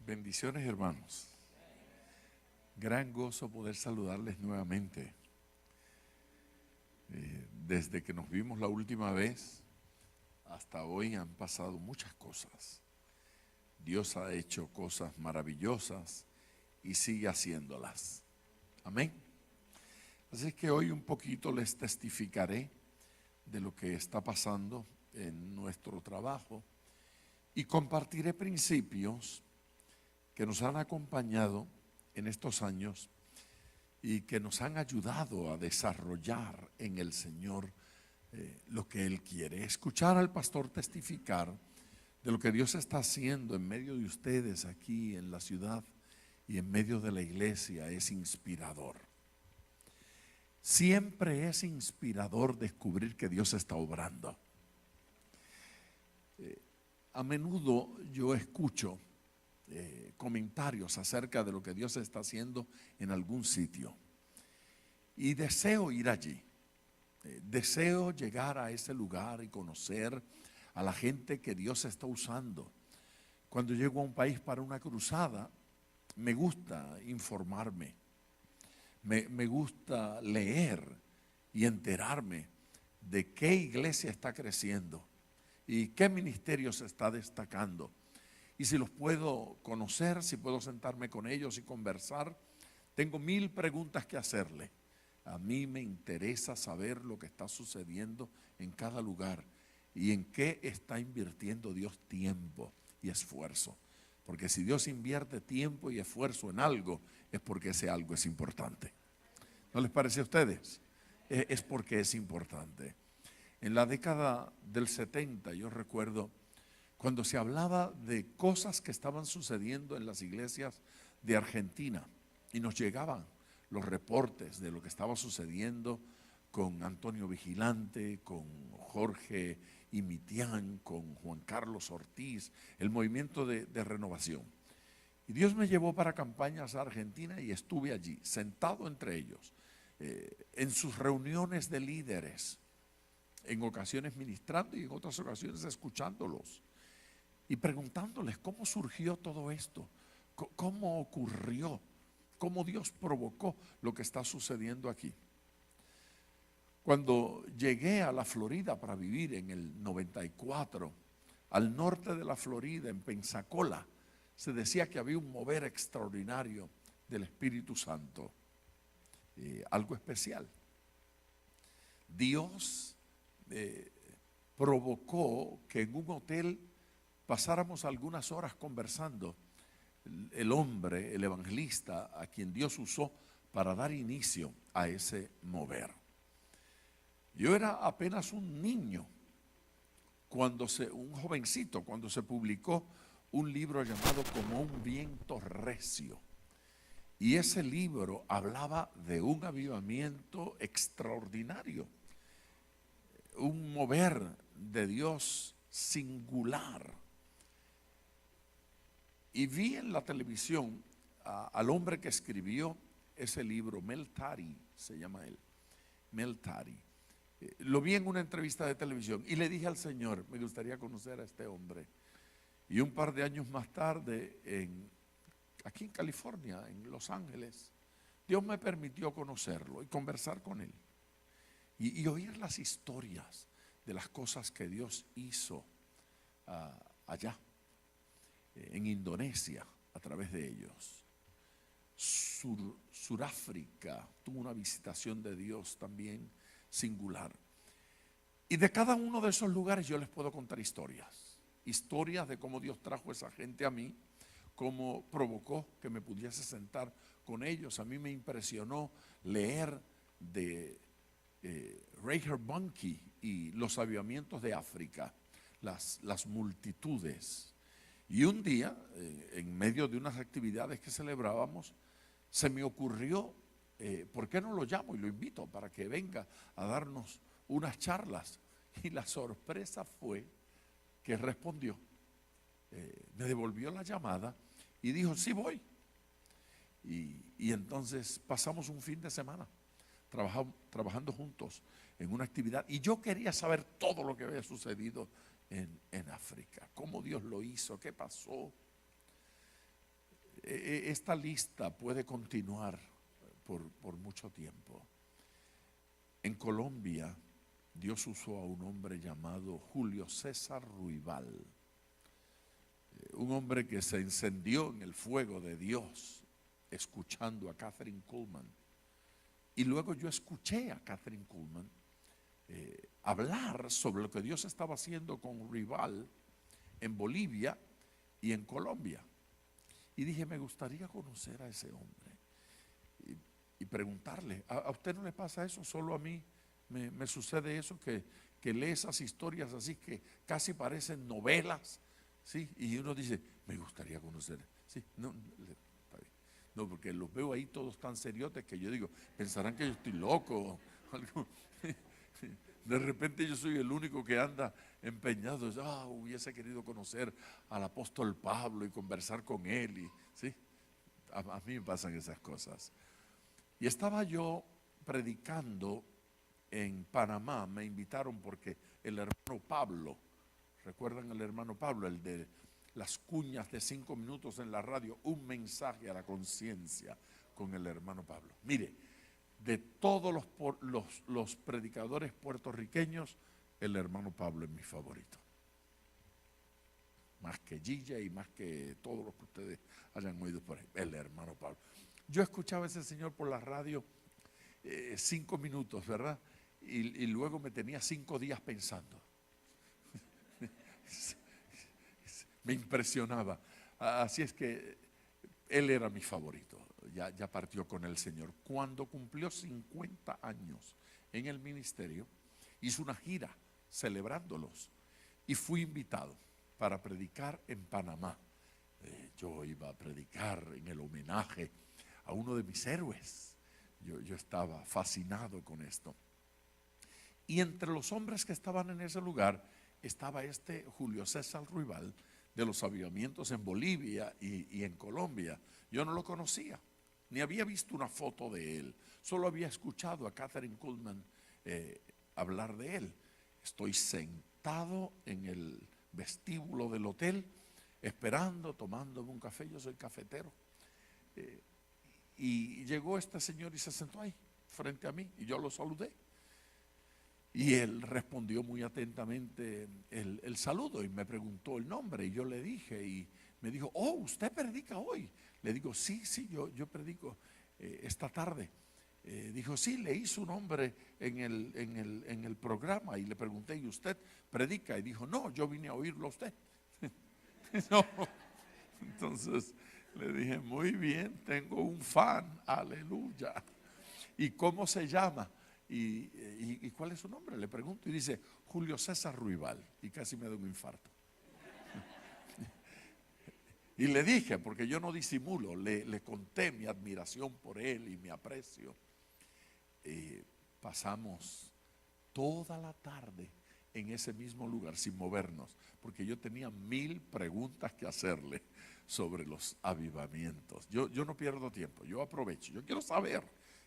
Bendiciones, hermanos. Gran gozo poder saludarles nuevamente. Desde que nos vimos la última vez hasta hoy han pasado muchas cosas. Dios ha hecho cosas maravillosas y sigue haciéndolas. Amén. Así que hoy un poquito les testificaré de lo que está pasando en nuestro trabajo y compartiré principios que nos han acompañado en estos años y que nos han ayudado a desarrollar en el Señor lo que Él quiere. Escuchar al pastor testificar de lo que Dios está haciendo en medio de ustedes aquí en la ciudad y en medio de la iglesia es inspirador. Siempre es inspirador descubrir que Dios está obrando. A menudo yo escucho comentarios acerca de lo que Dios está haciendo en algún sitio y deseo ir allí, deseo llegar a ese lugar y conocer a la gente que Dios está usando. Cuando llego a un país para una cruzada, me gusta informarme, me gusta leer y enterarme de qué iglesia está creciendo y qué ministerio se está destacando. Y si los puedo conocer, si puedo sentarme con ellos y conversar, tengo 1000 preguntas que hacerle. A mí me interesa saber lo que está sucediendo en cada lugar y en qué está invirtiendo Dios tiempo y esfuerzo. Porque si Dios invierte tiempo y esfuerzo en algo, es porque ese algo es importante. ¿No les parece a ustedes? Es porque es importante. En la década del 70, yo recuerdo, cuando se hablaba de cosas que estaban sucediendo en las iglesias de Argentina y nos llegaban los reportes de lo que estaba sucediendo con Antonio Vigilante, con Jorge Imitián, con Juan Carlos Ortiz, el movimiento de renovación. Y Dios me llevó para campañas a Argentina y estuve allí, sentado entre ellos, en sus reuniones de líderes, en ocasiones ministrando y en otras ocasiones escuchándolos. Y preguntándoles cómo surgió todo esto, cómo ocurrió, cómo Dios provocó lo que está sucediendo aquí. Cuando llegué a la Florida para vivir en el 94, al norte de la Florida, en Pensacola, se decía que había un mover extraordinario del Espíritu Santo, algo especial. Dios provocó que en un hotel pasáramos algunas horas conversando. El hombre, el evangelista, a quien Dios usó para dar inicio a ese mover. Yo era apenas un niño, un jovencito, cuando se publicó un libro llamado Como un viento recio. Y ese libro hablaba de un avivamiento extraordinario, un mover de Dios singular. Y vi en la televisión al hombre que escribió ese libro, Mel Tari, se llama él, Mel Tari. Lo vi en una entrevista de televisión y le dije al Señor, me gustaría conocer a este hombre. Y un par de años más tarde, aquí en California, en Los Ángeles, Dios me permitió conocerlo y conversar con él. Y oír las historias de las cosas que Dios hizo allá. En Indonesia, a través de ellos. Suráfrica tuvo una visitación de Dios también singular. Y de cada uno de esos lugares yo les puedo contar historias. Historias de cómo Dios trajo a esa gente a mí, cómo provocó que me pudiese sentar con ellos. A mí me impresionó leer de Reinhard Bonnke y los avivamientos de África, las multitudes. Y un día, en medio de unas actividades que celebrábamos, se me ocurrió, ¿por qué no lo llamo y lo invito para que venga a darnos unas charlas? Y la sorpresa fue que respondió, me devolvió la llamada y dijo, sí voy. Y entonces pasamos un fin de semana trabajando juntos en una actividad. Y yo quería saber todo lo que había sucedido en África, cómo Dios lo hizo, qué pasó. Esta lista puede continuar por mucho tiempo. En Colombia, Dios usó a un hombre llamado Julio César Ruibal, un hombre que se encendió en el fuego de Dios escuchando a Kathryn Kuhlman. Y luego yo escuché a Kathryn Kuhlman hablar sobre lo que Dios estaba haciendo con Ruibal en Bolivia y en Colombia. Y dije, me gustaría conocer a ese hombre y preguntarle, ¿a usted no le pasa eso? Solo a mí me sucede eso, que lee esas historias así que casi parecen novelas, ¿sí? Y uno dice, me gustaría conocer. ¿Sí? No, está bien. No, porque los veo ahí todos tan seriotes que yo digo, pensarán que yo estoy loco. De repente yo soy el único que anda empeñado. Hubiese querido conocer al apóstol Pablo y conversar con él. ¿Sí? A mí me pasan esas cosas. Y estaba yo predicando en Panamá, me invitaron porque el hermano Pablo, ¿recuerdan el hermano Pablo? El de las cuñas de 5 minutos en la radio, un mensaje a la conciencia con el hermano Pablo. Mire, de todos los predicadores puertorriqueños, el hermano Pablo es mi favorito. Más que Gilla y más que todos los que ustedes hayan oído por ahí, el hermano Pablo. Yo escuchaba a ese señor por la radio 5 minutos, ¿verdad? Y luego me tenía 5 días pensando. Me impresionaba. Así es que él era mi favorito. Ya partió con el Señor. Cuando cumplió 50 años en el ministerio, hizo una gira celebrándolos y fui invitado para predicar en Panamá. Yo iba a predicar en el homenaje a uno de mis héroes. Yo estaba fascinado con esto. Y entre los hombres que estaban en ese lugar estaba este Julio César Ruibal de los avivamientos en Bolivia y en Colombia. Yo no lo conocía, ni había visto una foto de él. Solo había escuchado a Kathryn Kuhlman hablar de él. Estoy sentado en el vestíbulo del hotel esperando, tomándome un café. Yo soy cafetero. Y llegó este señor y se sentó ahí frente a mí y yo lo saludé. Y él respondió muy atentamente el saludo y me preguntó el nombre y yo le dije y me dijo, ¿usted predica hoy? Le digo, sí, yo predico esta tarde. Dijo, sí, leí su nombre en el programa y le pregunté, ¿y usted predica? Y dijo, no, yo vine a oírlo a usted. No. Entonces le dije, muy bien, tengo un fan, aleluya. ¿Y cómo se llama? ¿Y cuál es su nombre? Le pregunto y dice, Julio César Ruibal. Y casi me da un infarto. Y le dije, porque yo no disimulo, le conté mi admiración por él y mi aprecio. Pasamos toda la tarde en ese mismo lugar sin movernos, porque yo tenía 1000 preguntas que hacerle sobre los avivamientos. Yo no pierdo tiempo, yo aprovecho, yo quiero saber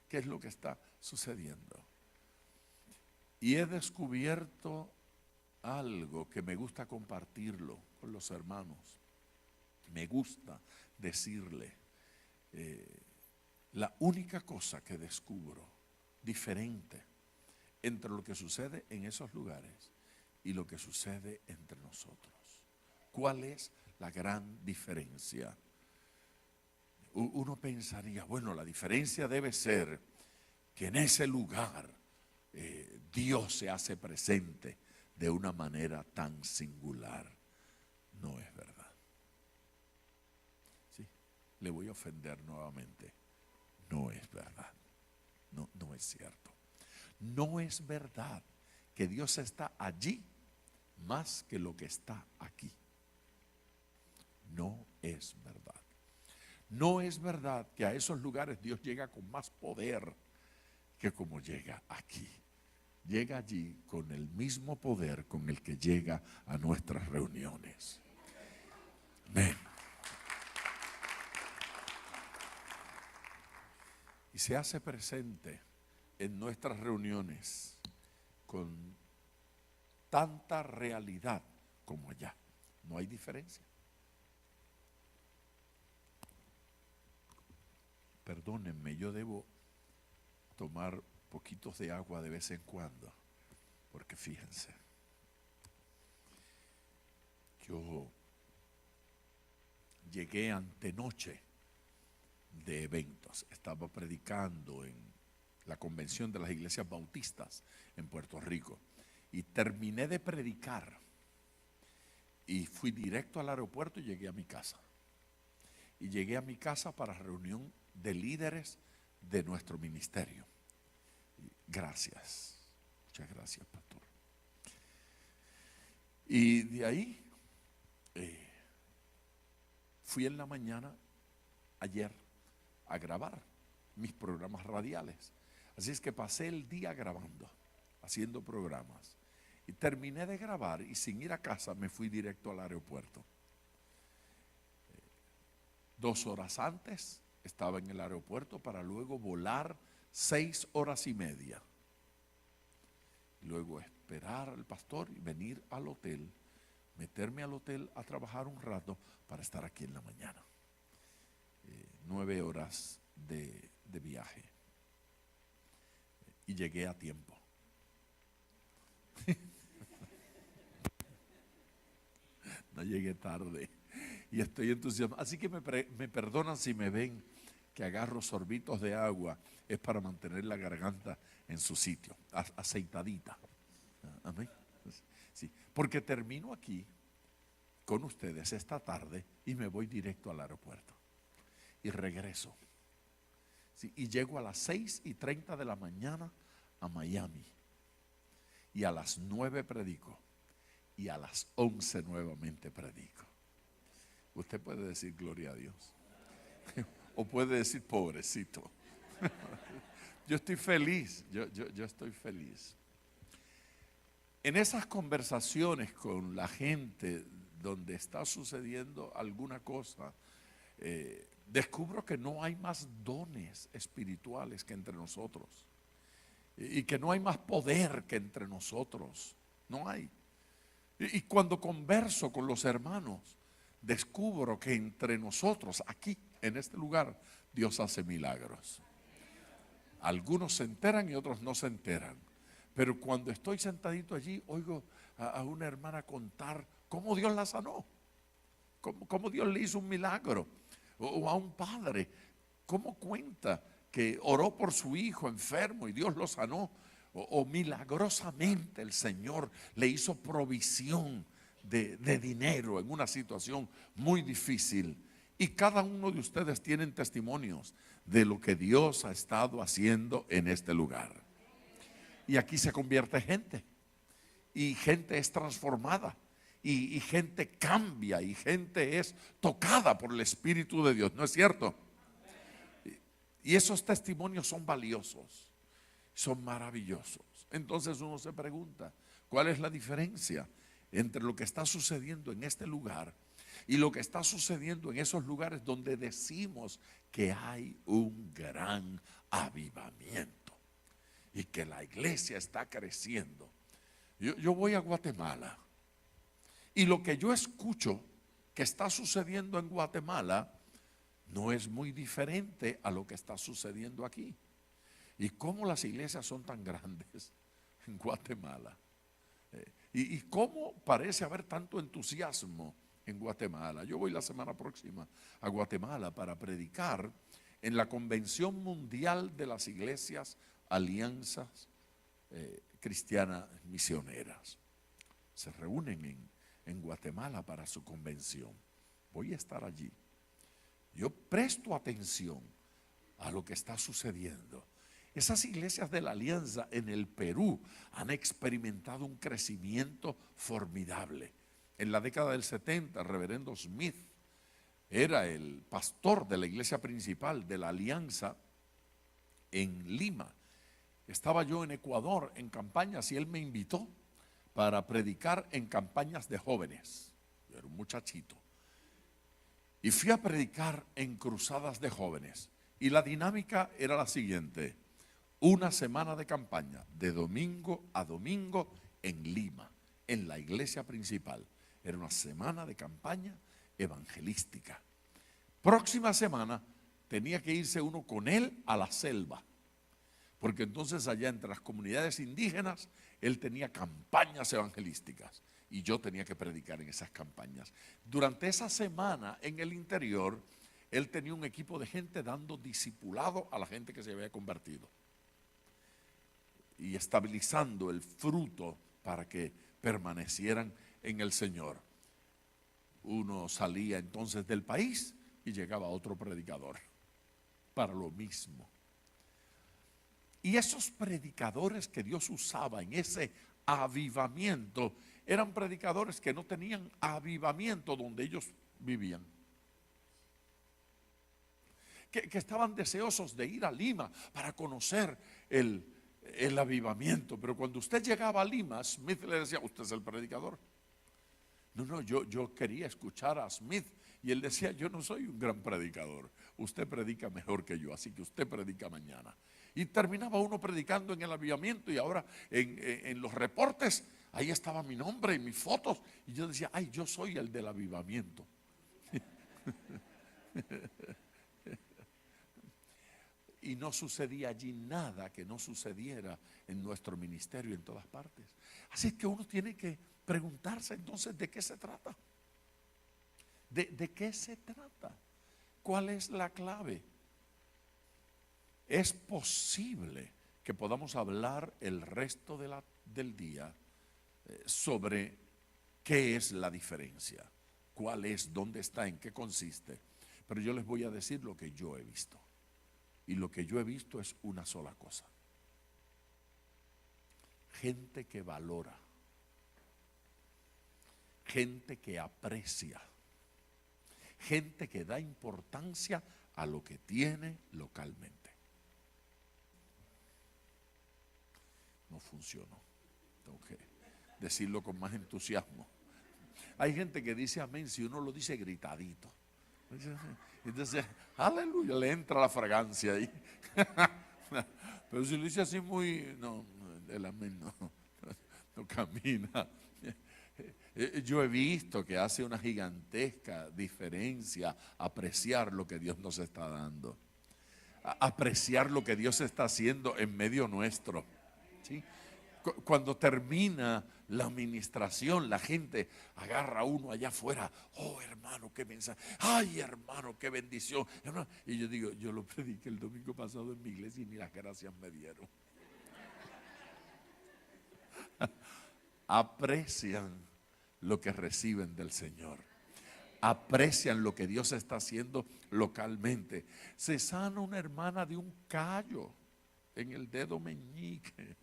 qué es lo que está sucediendo. Y he descubierto algo que me gusta compartirlo con los hermanos. Me gusta decirle, la única cosa que descubro diferente entre lo que sucede en esos lugares y lo que sucede entre nosotros. ¿Cuál es la gran diferencia? Uno pensaría, bueno, la diferencia debe ser que en ese lugar Dios se hace presente de una manera tan singular. No es verdad. ¿Sí? Le voy a ofender nuevamente. No es verdad. No es cierto. No es verdad que Dios está allí más que lo que está aquí. No es verdad. No es verdad que a esos lugares Dios llega con más poder que como llega aquí. Llega allí con el mismo poder con el que llega a nuestras reuniones. Amén. Y se hace presente en nuestras reuniones con tanta realidad como allá. No hay diferencia. perdónenme, yo debo tomar poquitos de agua de vez en cuando, porque fíjense, yo llegué antenoche de eventos, estaba predicando en la convención de las iglesias bautistas en Puerto Rico y terminé de predicar y fui directo al aeropuerto y llegué a mi casa. Y llegué a mi casa para reunión de líderes de nuestro ministerio. Gracias, muchas gracias, pastor. Y de ahí fui en la mañana ayer a grabar mis programas radiales. Así es que pasé el día grabando, haciendo programas. Y terminé de grabar y sin ir a casa me fui directo al aeropuerto. 2 horas antes estaba en el aeropuerto para luego volar 6 horas y media. Luego esperar al pastor y venir al hotel, meterme al hotel a trabajar un rato para estar aquí en la mañana. 9 horas de viaje. Y llegué a tiempo. No llegué tarde. Y estoy entusiasmado. Así que me perdonan si me ven que agarro sorbitos de agua. Es para mantener la garganta en su sitio, aceitadita. Amén. Sí, porque termino aquí con ustedes esta tarde y me voy directo al aeropuerto. Y regreso. Sí, y llego a las 6:30 de la mañana a Miami. Y a las 9 predico. Y a las 11 nuevamente predico. Usted puede decir gloria a Dios. O puede decir pobrecito. Yo estoy feliz. Yo estoy feliz. En esas conversaciones con la gente donde está sucediendo alguna cosa, descubro que no hay más dones espirituales que entre nosotros. Y que no hay más poder que entre nosotros. No hay. Y cuando converso con los hermanos, descubro que entre nosotros, aquí, en este lugar, Dios hace milagros. Algunos se enteran y otros no se enteran. Pero cuando estoy sentadito allí, oigo a una hermana contar cómo Dios la sanó. Cómo Dios le hizo un milagro. O a un padre, cómo cuenta que oró por su hijo enfermo y Dios lo sanó. O milagrosamente el Señor le hizo provisión de dinero en una situación muy difícil. Y cada uno de ustedes tienen testimonios de lo que Dios ha estado haciendo en este lugar. Y aquí se convierte gente. Y gente es transformada. Y gente cambia. Y gente es tocada por el Espíritu de Dios. ¿No es cierto? Y esos testimonios son valiosos. Son maravillosos. Entonces uno se pregunta, ¿cuál es la diferencia entre lo que está sucediendo en este lugar y lo que está sucediendo en esos lugares donde decimos que hay un gran avivamiento y que la iglesia está creciendo? Yo voy a Guatemala y lo que yo escucho que está sucediendo en Guatemala no es muy diferente a lo que está sucediendo aquí. ¿Y cómo las iglesias son tan grandes en Guatemala? ¿Y cómo parece haber tanto entusiasmo en Guatemala? Yo voy la semana próxima a Guatemala para predicar en la Convención Mundial de las Iglesias Alianzas Cristianas Misioneras. Se reúnen en Guatemala para su convención. Voy a estar allí. Yo presto atención a lo que está sucediendo. Esas iglesias de la Alianza en el Perú han experimentado un crecimiento formidable. En la década del 70, el reverendo Smith era el pastor de la iglesia principal de la Alianza en Lima. Estaba yo en Ecuador en campañas y él me invitó para predicar en campañas de jóvenes. Yo era un muchachito. Y fui a predicar en cruzadas de jóvenes. Y la dinámica era la siguiente: una semana de campaña, de domingo a domingo en Lima, en la iglesia principal. Era una semana de campaña evangelística. Próxima semana, tenía que irse uno con él a la selva, porque entonces allá entre las comunidades indígenas, él tenía campañas evangelísticas y yo tenía que predicar en esas campañas. Durante esa semana en el interior, él tenía un equipo de gente dando discipulado a la gente que se había convertido y estabilizando el fruto para que permanecieran en el Señor. Uno salía entonces del país y llegaba otro predicador para lo mismo. Y esos predicadores que Dios usaba en ese avivamiento eran predicadores que no tenían avivamiento donde ellos vivían, que estaban deseosos de ir a Lima para conocer el avivamiento. Pero cuando usted llegaba a Lima, Smith le decía: usted es el predicador. No, yo quería escuchar a Smith y él decía: yo no soy un gran predicador, usted predica mejor que yo, así que usted predica mañana. Y terminaba uno predicando en el avivamiento y ahora en los reportes, ahí estaba mi nombre y mis fotos y yo decía: ay, yo soy el del avivamiento. Y no sucedía allí nada que no sucediera en nuestro ministerio en todas partes. Así que uno tiene que preguntarse entonces: ¿de qué se trata? ¿De qué se trata? ¿Cuál es la clave? Es posible que podamos hablar el resto del día sobre qué es la diferencia, cuál es, dónde está, en qué consiste. Pero yo les voy a decir lo que yo he visto. Y lo que yo he visto es una sola cosa: gente que valora, gente que aprecia, gente que da importancia a lo que tiene localmente. No funcionó. Tengo que decirlo con más entusiasmo. Hay gente que dice amén si uno lo dice gritadito. Entonces, aleluya, le entra la fragancia ahí. Pero si lo dice así muy, no, el amén no camina. Yo he visto que hace una gigantesca diferencia apreciar lo que Dios nos está dando, apreciar lo que Dios está haciendo en medio nuestro, ¿sí? Cuando termina la administración, la gente agarra a uno allá afuera: oh, hermano, qué mensaje, ay, hermano, qué bendición, hermano. Y yo digo: yo lo prediqué el domingo pasado en mi iglesia y ni las gracias me dieron. Aprecian lo que reciben del Señor, aprecian lo que Dios está haciendo localmente. Se sana una hermana de un callo en el dedo meñique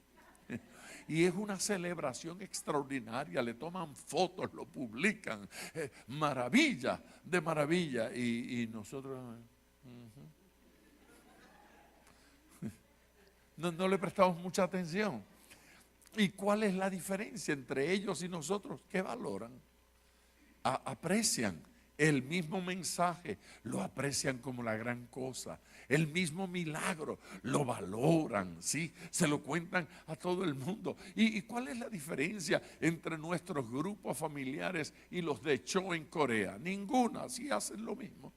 y es una celebración extraordinaria, le toman fotos, lo publican, maravilla de maravilla, y nosotros no le prestamos mucha atención. ¿Y cuál es la diferencia entre ellos y nosotros? ¿Qué valoran? Aprecian el mismo mensaje, lo aprecian como la gran cosa. El mismo milagro lo valoran, ¿sí? Se lo cuentan a todo el mundo. ¿Y cuál es la diferencia entre nuestros grupos familiares y los de Cho en Corea? Ninguna, sí hacen lo mismo.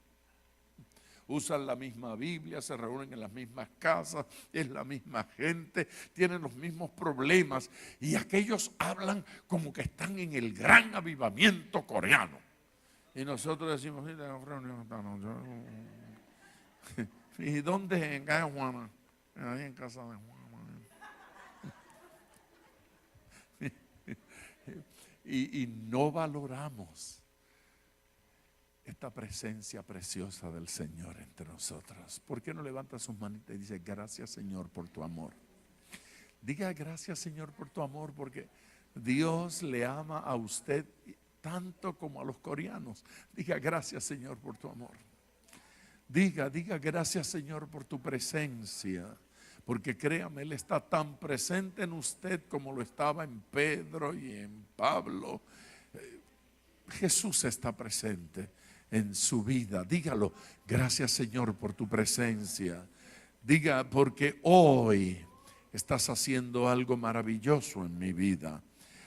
Usan la misma Biblia, se reúnen en las mismas casas, es la misma gente, tienen los mismos problemas, y aquellos hablan como que están en el gran avivamiento coreano. Y nosotros decimos: ¿y dónde? En casa de Juana. Ahí en casa de Juana. Y no valoramos esta presencia preciosa del Señor entre nosotros. ¿Por qué no levanta sus manitas y dice: gracias, Señor, por tu amor? Diga: gracias, Señor, por tu amor, porque Dios le ama a usted tanto como a los coreanos. Diga: gracias, Señor, por tu amor. Diga: gracias, Señor, por tu presencia. Porque créame, Él está tan presente en usted como lo estaba en Pedro y en Pablo. Jesús está presente en su vida. Dígalo: gracias, Señor, por tu presencia. Diga: porque hoy estás haciendo algo maravilloso en mi vida.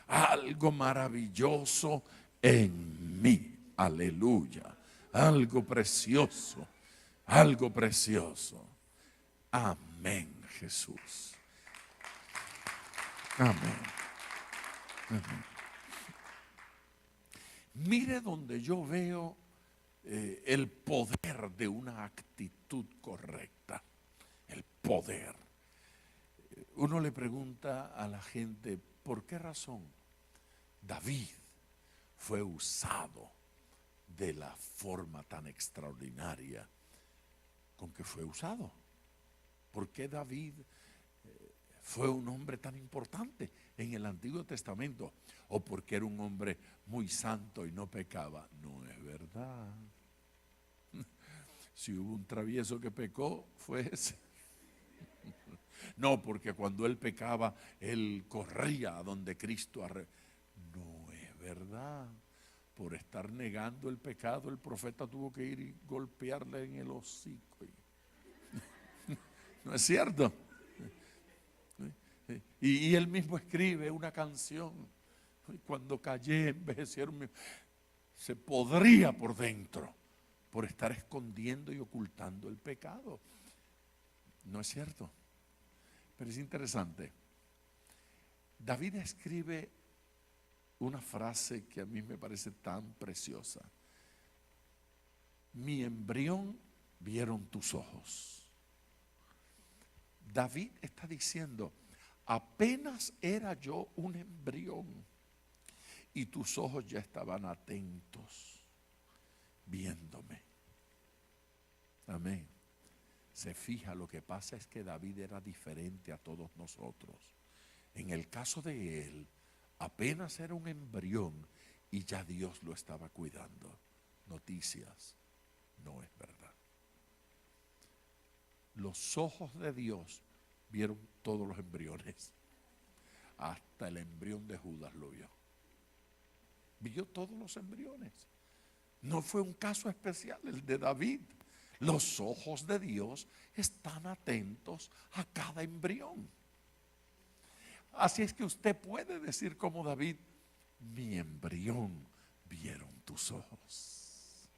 Algo maravilloso en mí. Aleluya. Algo precioso algo precioso. Amén, Jesús. Amén. Amén. Mire donde yo veo el poder de una actitud correcta. El poder. Uno le pregunta a la gente, ¿por qué razón David fue usado de la forma tan extraordinaria con que fue usado? ¿Por qué David fue un hombre tan importante en el Antiguo Testamento? ¿O porque era un hombre muy santo y no pecaba? No es verdad. Si hubo un travieso que pecó, fue ese. No, porque cuando él pecaba, él corría a donde Cristo. No es verdad. Por estar negando el pecado, el profeta tuvo que ir y golpearle en el hocico. ¿No es cierto? Y él mismo escribe una canción. Cuando callé, envejecieron. Se podría por dentro por estar escondiendo y ocultando el pecado. ¿No es cierto? Pero es interesante. David escribe una frase que a mí me parece tan preciosa. Mi embrión vieron tus ojos. David está diciendo, apenas era yo un embrión y tus ojos ya estaban atentos, viéndome. Amén. Se fija, lo que pasa es que David era diferente a todos nosotros. En el caso de él, apenas era un embrión y ya Dios lo estaba cuidando. Noticias, no es verdad. Los ojos de Dios vieron todos los embriones. Hasta el embrión de Judas lo vio. Vio todos los embriones. No fue un caso especial el de David. Los ojos de Dios están atentos a cada embrión. Así es que usted puede decir como David, mi embrión vieron tus ojos.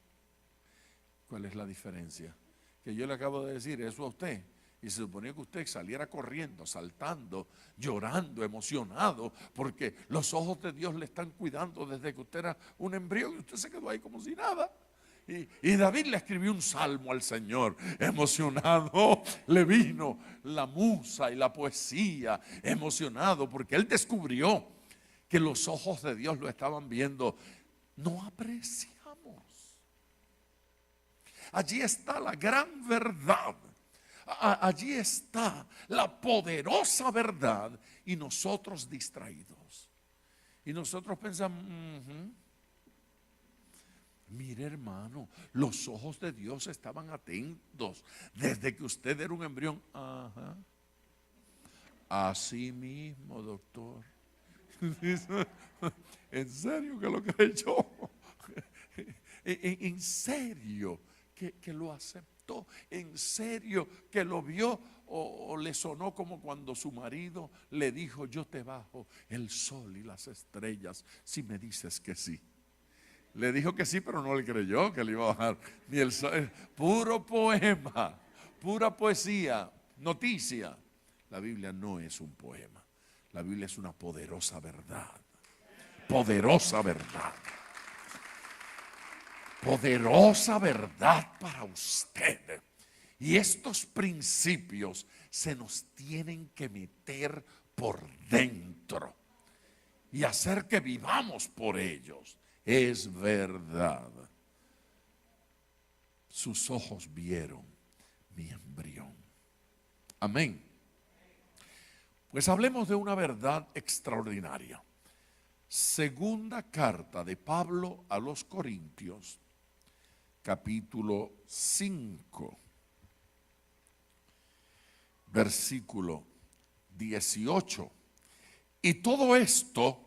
¿Cuál es la diferencia? Que yo le acabo de decir eso a usted. Y se suponía que usted saliera corriendo, saltando, llorando, emocionado, porque los ojos de Dios le están cuidando desde que usted era un embrión y usted se quedó ahí como si nada. Y David le escribió un salmo al Señor, emocionado, le vino la musa y la poesía, emocionado, porque él descubrió que los ojos de Dios lo estaban viendo. No apreciamos. Allí está la gran verdad. Allí está la poderosa verdad y nosotros distraídos. Y nosotros pensamos, mire hermano, los ojos de Dios estaban atentos desde que usted era un embrión. Ajá. Así mismo, doctor. En serio que lo creyó. En serio que lo aceptó. En serio que lo vio. O le sonó como cuando su marido le dijo, yo te bajo el sol y las estrellas si me dices que sí. Le dijo que sí, pero no le creyó que le iba a bajar ni el sol. Puro poema, pura poesía, noticia. La Biblia no es un poema. La Biblia es una poderosa verdad. Poderosa verdad. Poderosa verdad para usted. Y estos principios se nos tienen que meter por dentro y hacer que vivamos por ellos. Es verdad. Sus ojos vieron mi embrión. Amén. Pues hablemos de una verdad extraordinaria. Segunda carta de Pablo a los Corintios, capítulo 5, versículo 18. Y todo esto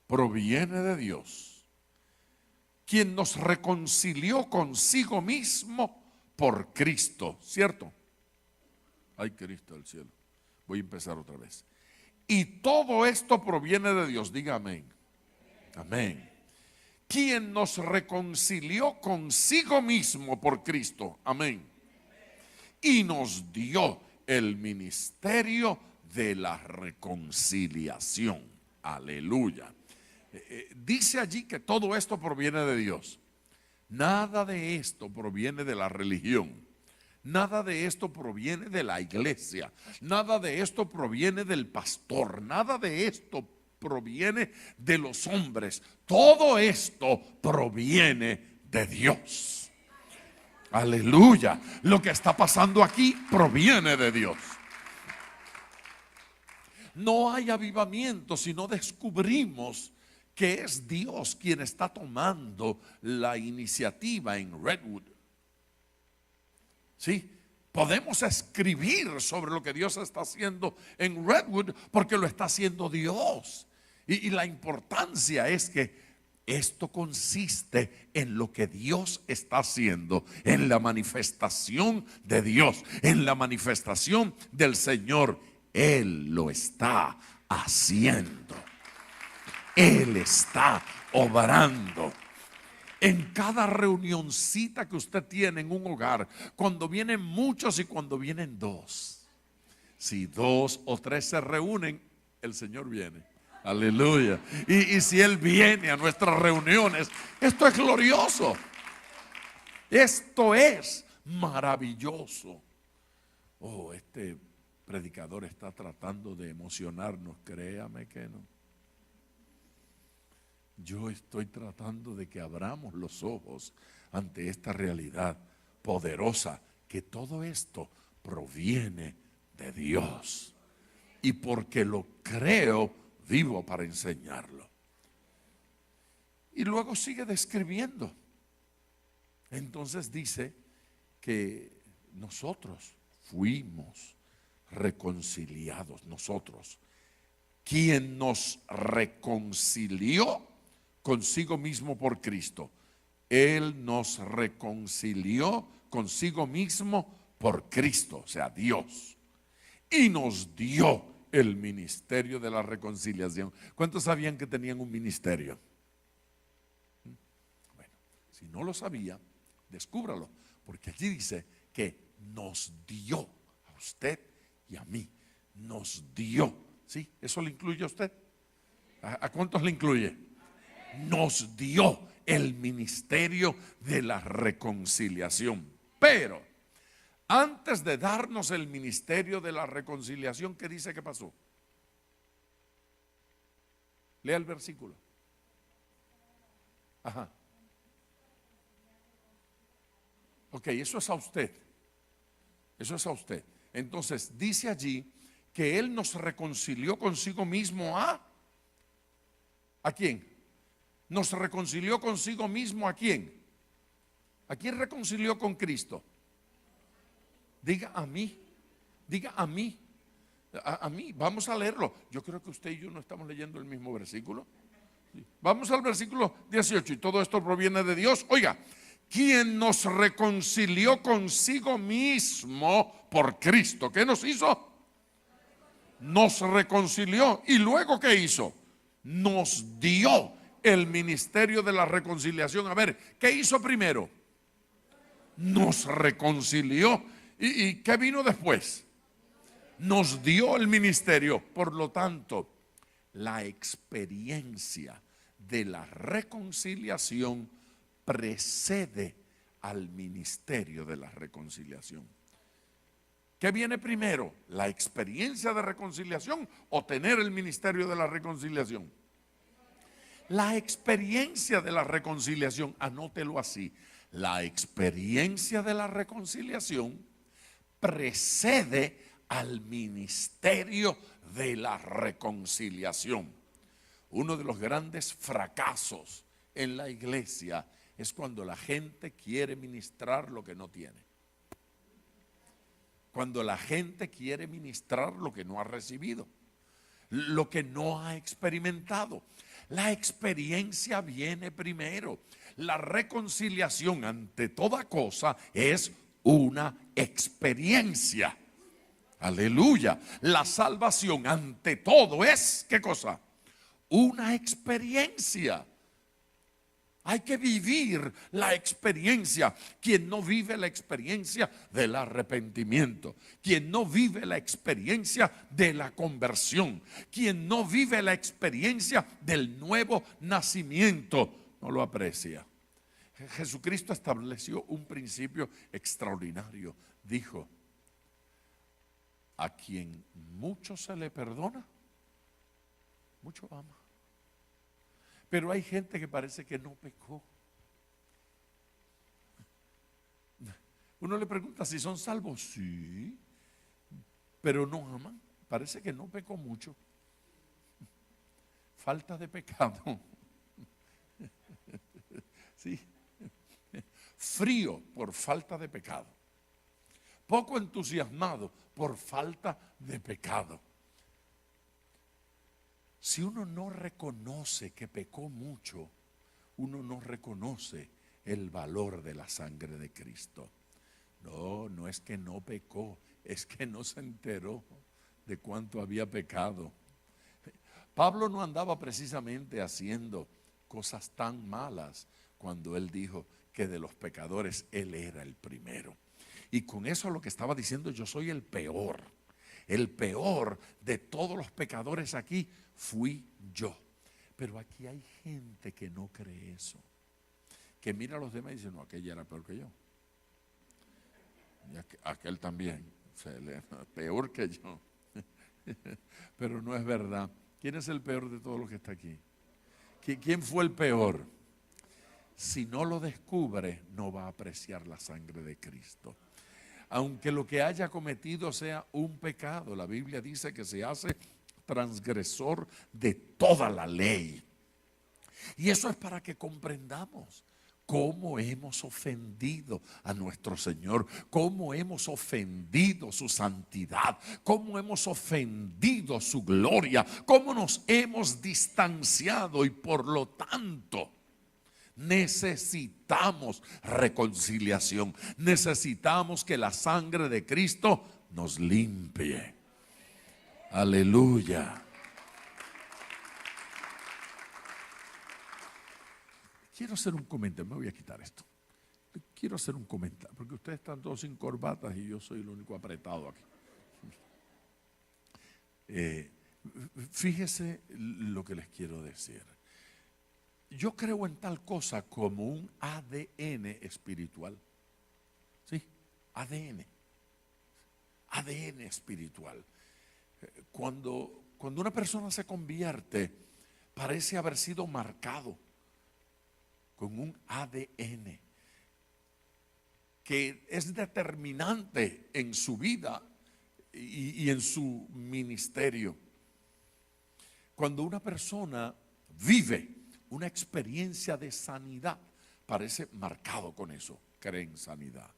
proviene de Dios, quien nos reconcilió consigo mismo por Cristo, ¿cierto? Ay, Cristo del cielo. Voy a empezar otra vez. Y todo esto proviene de Dios, diga amén. Amén. quien nos reconcilió consigo mismo por Cristo. Amén. Y nos dio el ministerio de la reconciliación. Aleluya. Dice allí que todo esto proviene de Dios. Nada de esto proviene de la religión. Nada de esto proviene de la iglesia. Nada de esto proviene del pastor. Nada de esto proviene de los hombres. Todo esto proviene de Dios. Aleluya. Lo que está pasando aquí proviene de Dios. No hay avivamiento si no descubrimos que es Dios quien está tomando la iniciativa en Redwood. Sí, podemos escribir sobre lo que Dios está haciendo en Redwood porque lo está haciendo Dios. Y la importancia es que esto consiste en lo que Dios está haciendo, en la manifestación de Dios, en la manifestación del Señor. Él lo está haciendo. Él está obrando. En cada reunioncita que usted tiene en un hogar, cuando vienen muchos y cuando vienen dos, si 2 o 3 se reúnen, el Señor viene. Aleluya. Y si Él viene a nuestras reuniones, esto es glorioso. Esto es maravilloso. Oh, este predicador está tratando de emocionarnos, créame que no. Yo estoy tratando de que abramos los ojos ante esta realidad poderosa, que todo esto proviene de Dios. Y porque lo creo, vivo para enseñarlo. Y luego sigue describiendo. Entonces dice que nosotros fuimos reconciliados, nosotros, quien nos reconcilió consigo mismo por Cristo. Él nos reconcilió consigo mismo por Cristo, o sea, Dios. Y nos dio el ministerio de la reconciliación. ¿Cuántos sabían que tenían un ministerio? Bueno, si no lo sabía, descúbralo, porque allí dice que nos dio a usted y a mí. Nos dio. ¿Sí? ¿Eso le incluye a usted? ¿A cuántos le incluye? Nos dio el ministerio de la reconciliación. Pero antes de darnos el ministerio de la reconciliación, ¿qué dice que pasó? Lea el versículo. Ajá. Ok, eso es a usted. Eso es a usted. Entonces dice allí que Él nos reconcilió consigo mismo ¿a quién? Nos reconcilió consigo mismo ¿a quién? ¿A quién reconcilió con Cristo? Diga a mí. Diga a mí. A mí. Vamos a leerlo. Yo creo que usted y yo no estamos leyendo el mismo versículo. Vamos al versículo 18. Y todo esto proviene de Dios. Oiga, quien nos reconcilió consigo mismo por Cristo. ¿Qué nos hizo? Nos reconcilió. ¿Y luego qué hizo? Nos dio el ministerio de la reconciliación. A ver, ¿qué hizo primero? Nos reconcilió. ¿Y qué vino después? Nos dio el ministerio. Por lo tanto, la experiencia de la reconciliación precede al ministerio de la reconciliación. ¿Qué viene primero? ¿La experiencia de reconciliación o tener el ministerio de la reconciliación? La experiencia de la reconciliación, anótelo así, la experiencia de la reconciliación precede al ministerio de la reconciliación. Uno de los grandes fracasos en la iglesia es cuando la gente quiere ministrar lo que no tiene. Cuando la gente quiere ministrar lo que no ha recibido, lo que no ha experimentado. La experiencia viene primero. La reconciliación ante toda cosa es una experiencia. Aleluya. La salvación ante todo es, ¿qué cosa? Una experiencia. Hay que vivir la experiencia. Quien no vive la experiencia del arrepentimiento, quien no vive la experiencia de la conversión, quien no vive la experiencia del nuevo nacimiento, no lo aprecia. Jesucristo estableció un principio extraordinario. Dijo: a quien mucho se le perdona, mucho ama. Pero hay gente que parece que no pecó. Uno le pregunta si son salvos. Sí, pero no aman. Parece que no pecó mucho. Falta de pecado. Sí. Frío por falta de pecado. Poco entusiasmado por falta de pecado. Si uno no reconoce que pecó mucho, uno no reconoce el valor de la sangre de Cristo. No, no es que no pecó, es que no se enteró de cuánto había pecado. Pablo no andaba precisamente haciendo cosas tan malas cuando él dijo que de los pecadores él era el primero. Y con eso lo que estaba diciendo: yo soy el peor de todos los pecadores aquí fui yo. Pero aquí hay gente que no cree eso, que mira a los demás y dice: no, aquella era peor que yo, y aquel también, peor que yo. Pero no es verdad. ¿Quién es el peor de todos los que está aquí? ¿Quién fue el peor? Si no lo descubre, no va a apreciar la sangre de Cristo. Aunque lo que haya cometido sea un pecado, la Biblia dice que se hace transgresor de toda la ley. Y eso es para que comprendamos cómo hemos ofendido a nuestro Señor, cómo hemos ofendido su santidad, cómo hemos ofendido su gloria, cómo nos hemos distanciado, y por lo tanto necesitamos reconciliación. Necesitamos que la sangre de Cristo nos limpie. Aleluya. Quiero hacer un comentario. Me voy a quitar esto. Quiero hacer un comentario, porque ustedes están todos sin corbatas y yo soy el único apretado aquí. Fíjese lo que les quiero decir. Yo creo en tal cosa como un ADN espiritual. ¿Sí? ADN espiritual. Cuando una persona se convierte, parece haber sido marcado con un ADN que es determinante en su vida y en su ministerio. Cuando una persona vive una experiencia de sanidad, parece marcado con eso. Cree en sanidad,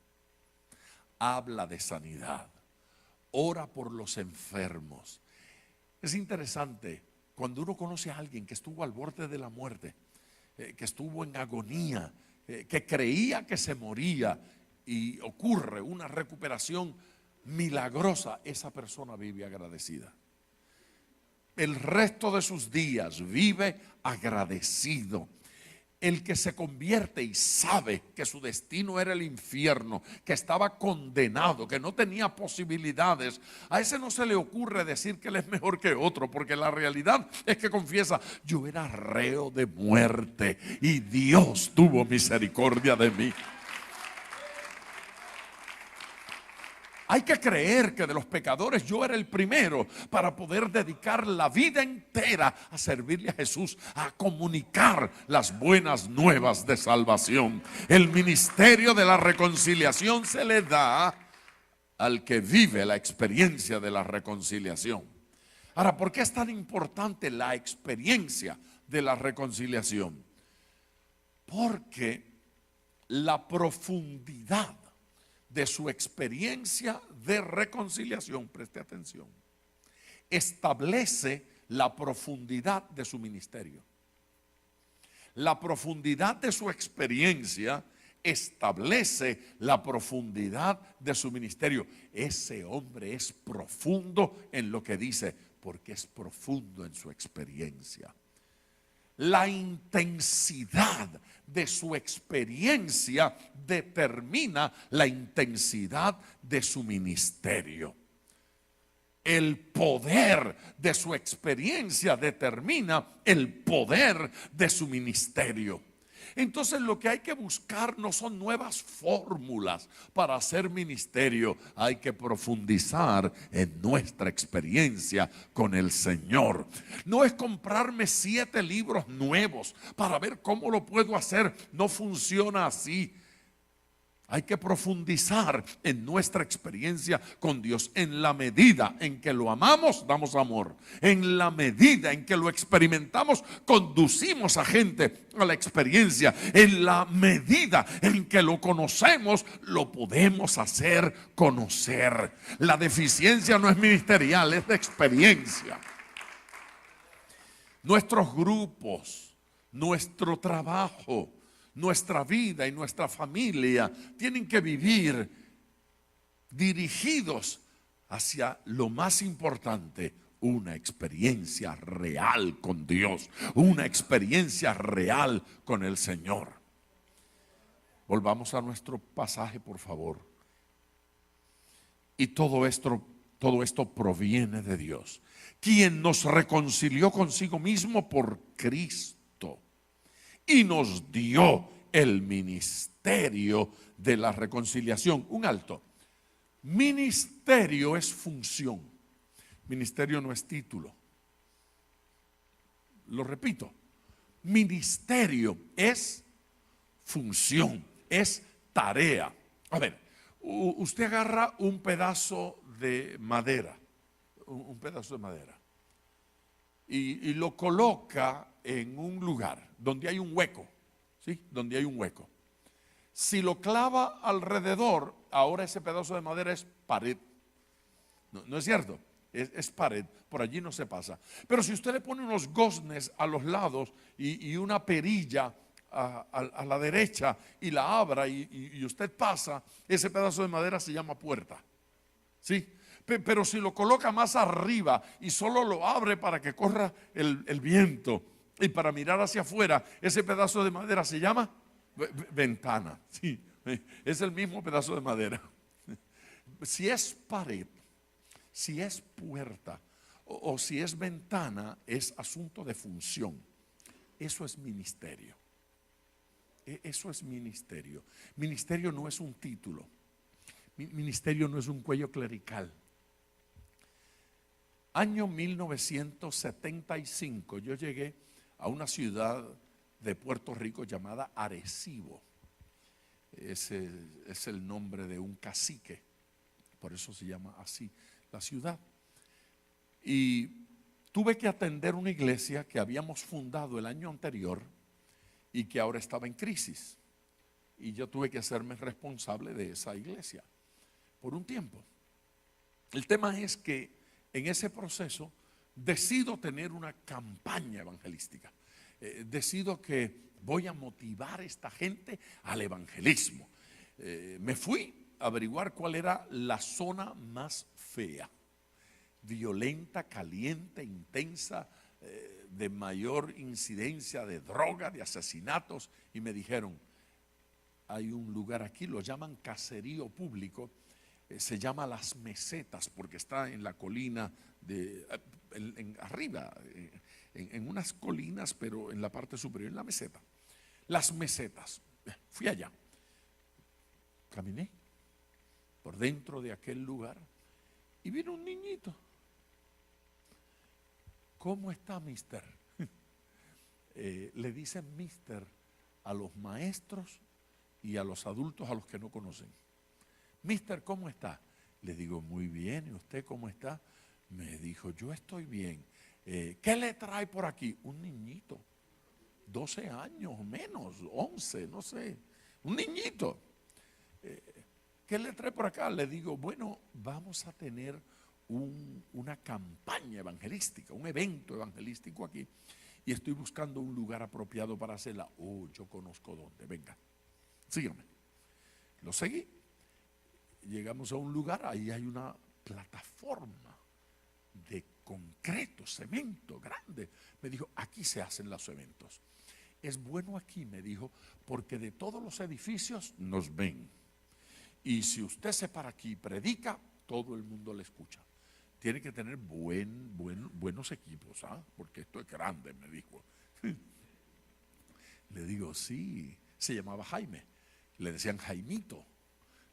habla de sanidad, ora por los enfermos. Es interesante cuando uno conoce a alguien que estuvo al borde de la muerte, que estuvo en agonía, que creía que se moría, y ocurre una recuperación milagrosa. Esa persona vive agradecida. El resto de sus días vive agradecido. El que se convierte y sabe que su destino era el infierno, que estaba condenado, que no tenía posibilidades, a ese no se le ocurre decir que él es mejor que otro, porque la realidad es que confiesa: yo era reo de muerte y Dios tuvo misericordia de mí. Hay que creer que de los pecadores yo era el primero, para poder dedicar la vida entera a servirle a Jesús, a comunicar las buenas nuevas de salvación. El ministerio de la reconciliación se le da al que vive la experiencia de la reconciliación. Ahora, ¿por qué es tan importante la experiencia de la reconciliación? Porque la profundidad de su experiencia de reconciliación, preste atención, establece la profundidad de su ministerio. La profundidad de su experiencia establece la profundidad de su ministerio. Ese hombre es profundo en lo que dice, porque es profundo en su experiencia. la intensidad de su experiencia determina la intensidad de su ministerio. El poder de su experiencia determina el poder de su ministerio. Entonces lo que hay que buscar no son nuevas fórmulas para hacer ministerio. Hay que profundizar en nuestra experiencia con el Señor. No es comprarme 7 libros nuevos para ver cómo lo puedo hacer. No funciona así. Hay que profundizar en nuestra experiencia con Dios. En la medida en que lo amamos, damos amor. En la medida en que lo experimentamos, conducimos a gente a la experiencia. En la medida en que lo conocemos, lo podemos hacer conocer. La deficiencia no es ministerial, es de experiencia. Nuestros grupos, nuestro trabajo, nuestra vida y nuestra familia tienen que vivir dirigidos hacia lo más importante, una experiencia real con Dios, una experiencia real con el Señor. Volvamos a nuestro pasaje, por favor. Y todo esto proviene de Dios, quien nos reconcilió consigo mismo por Cristo y nos dio el ministerio de la reconciliación. Un alto. Ministerio es función. Ministerio no es título. Lo repito. Ministerio es función, es tarea. A ver, usted agarra un pedazo de madera, un pedazo de madera, y lo coloca en un lugar donde hay un hueco, ¿sí? Donde hay un hueco. Si lo clava alrededor, ahora ese pedazo de madera es pared. No es cierto, es pared, por allí no se pasa. Pero si usted le pone unos goznes a los lados y una perilla a la derecha y la abra y usted pasa, ese pedazo de madera se llama puerta, ¿sí? Pero si lo coloca más arriba y solo lo abre para que corra el viento y para mirar hacia afuera, ese pedazo de madera se llama ventana. Sí, es el mismo pedazo de madera. Si es pared, si es puerta o si es ventana, es asunto de función. Eso es ministerio. Eso es ministerio. Ministerio no es un título. Ministerio no es un cuello clerical. Año 1975 yo llegué a una ciudad de Puerto Rico llamada Arecibo. Ese es el nombre de un cacique, por eso se llama así la ciudad. Y tuve que atender una iglesia que habíamos fundado el año anterior y que ahora estaba en crisis. Y yo tuve que hacerme responsable de esa iglesia por un tiempo. El tema es que en ese proceso decido tener una campaña evangelística. Decido que voy a motivar a esta gente al evangelismo. Me fui a averiguar cuál era la zona más fea, violenta, caliente, intensa, de mayor incidencia de droga, de asesinatos, y me dijeron, hay un lugar aquí, lo llaman caserío público, se llama Las Mesetas porque está en la colina arriba, en unas colinas, pero en la parte superior, en la meseta. Las Mesetas. Fui allá, caminé por dentro de aquel lugar y vino un niñito. ¿Cómo está, mister? Le dicen mister a los maestros y a los adultos a los que no conocen. Mister, ¿cómo está? Le digo, muy bien. ¿Y usted cómo está? Me dijo, yo estoy bien. ¿Qué le trae por aquí? Un niñito, 12 años o menos, 11, no sé. Un niñito. ¿Qué le trae por acá? Le digo, bueno, vamos a tener una campaña evangelística, un evento evangelístico aquí. Y estoy buscando un lugar apropiado para hacerla. Oh, yo conozco dónde. Venga, sígame. Lo seguí. Llegamos a un lugar, ahí hay una plataforma de concreto, cemento, grande. Me dijo, aquí se hacen los eventos. Es bueno aquí, me dijo, porque de todos los edificios nos ven. Y si usted se para aquí y predica, todo el mundo le escucha. Tiene que tener buenos equipos, ¿ah? Porque esto es grande, me dijo. Le digo, sí, se llamaba Jaime. Le decían Jaimito.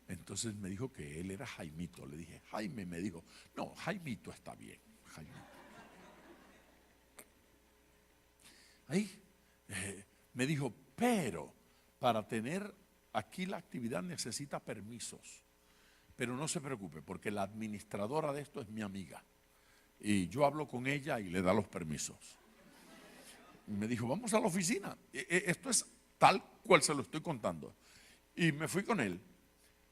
Entonces me dijo que él era Jaimito. Le dije, Jaime, me dijo, no, Jaimito está bien. Jaimito. Ahí me dijo, pero para tener aquí la actividad necesita permisos. Pero no se preocupe, porque la administradora de esto es mi amiga. Y yo hablo con ella y le da los permisos. Me dijo, vamos a la oficina. Esto es tal cual se lo estoy contando. Y me fui con él.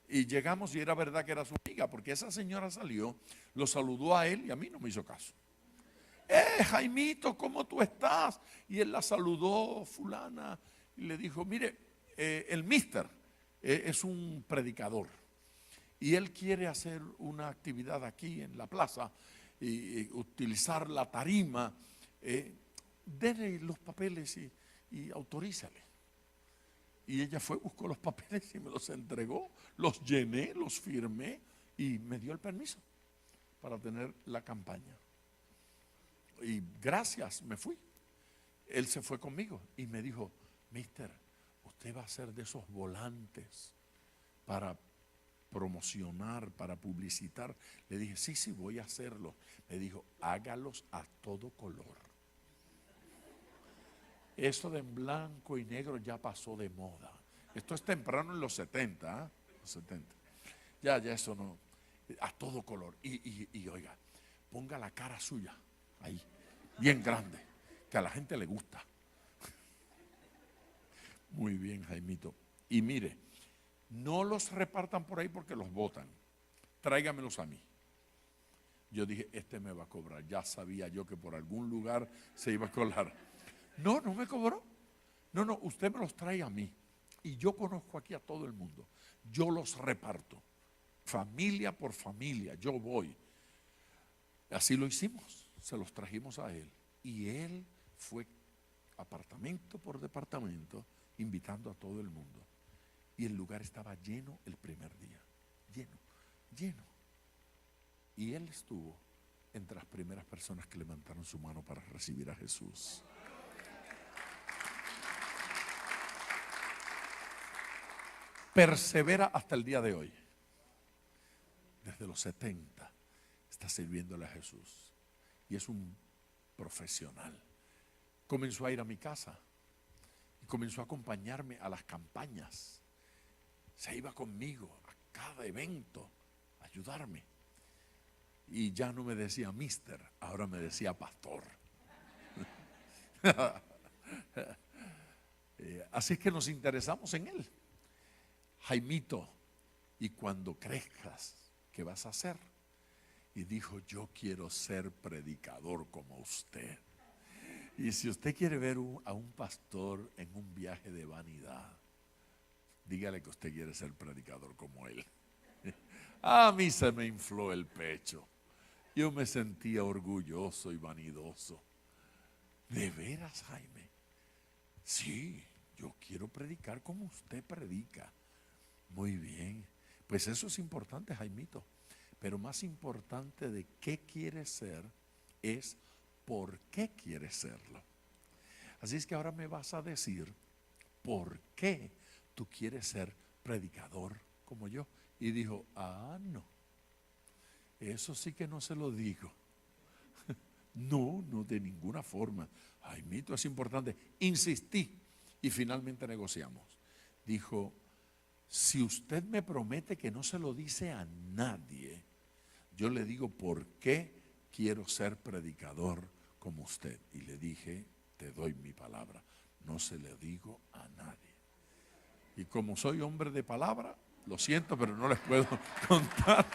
Y llegamos y era verdad que era su amiga, porque esa señora salió, lo saludó a él y a mí no me hizo caso. Jaimito, ¿cómo tú estás? Y él la saludó, fulana, y le dijo, mire, el mister es un predicador y él quiere hacer una actividad aquí en la plaza y utilizar la tarima. Dele los papeles y autorízale. Y ella fue, buscó los papeles y me los entregó, los llené, los firmé y me dio el permiso para tener la campaña. Y gracias, me fui. Él se fue conmigo y me dijo, mister, usted va a ser de esos volantes para promocionar, para publicitar. Le dije, sí, voy a hacerlo. Me dijo, hágalos a todo color. Eso de en blanco y negro ya pasó de moda. Esto es temprano en los 70, ¿eh? Los 70. Ya eso no. A todo color. Y oiga, ponga la cara suya ahí, bien grande, que a la gente le gusta. Muy bien, Jaimito. Y mire, no los repartan por ahí porque los botan. Tráigamelos a mí. Yo dije, este me va a cobrar. Ya sabía yo que por algún lugar se iba a colar. No me cobró. No, usted me los trae a mí. Y yo conozco aquí a todo el mundo. Yo los reparto. Familia por familia, yo voy. Así lo hicimos. Se los trajimos a él. Y él fue apartamento por departamento, invitando a todo el mundo. Y el lugar estaba lleno el primer día. Lleno. Y él estuvo entre las primeras personas que levantaron su mano para recibir a Jesús. Persevera hasta el día de hoy. Desde los 70 está sirviéndole a Jesús. Y es un profesional. Comenzó a ir a mi casa y comenzó a acompañarme a las campañas. Se iba conmigo a cada evento a ayudarme. Y ya no me decía mister, ahora me decía pastor. Así que nos interesamos en él. Jaimito, ¿y cuando crezcas, qué vas a hacer? Y dijo, yo quiero ser predicador como usted. Y si usted quiere ver a un pastor en un viaje de vanidad, dígale que usted quiere ser predicador como él. A mí se me infló el pecho. Yo me sentía orgulloso y vanidoso. ¿De veras, Jaime? Sí, yo quiero predicar como usted predica. Muy bien, pues eso es importante, Jaimito. Pero más importante de qué quiere ser es por qué quiere serlo. Así es que ahora me vas a decir por qué tú quieres ser predicador como yo. Y dijo, no, eso sí que no se lo digo. No, de ninguna forma. Jaimito, es importante. Insistí y finalmente negociamos. Dijo, si usted me promete que no se lo dice a nadie, yo le digo por qué quiero ser predicador como usted. Y le dije, te doy mi palabra, no se le digo a nadie. Y como soy hombre de palabra, lo siento, pero no les puedo contar.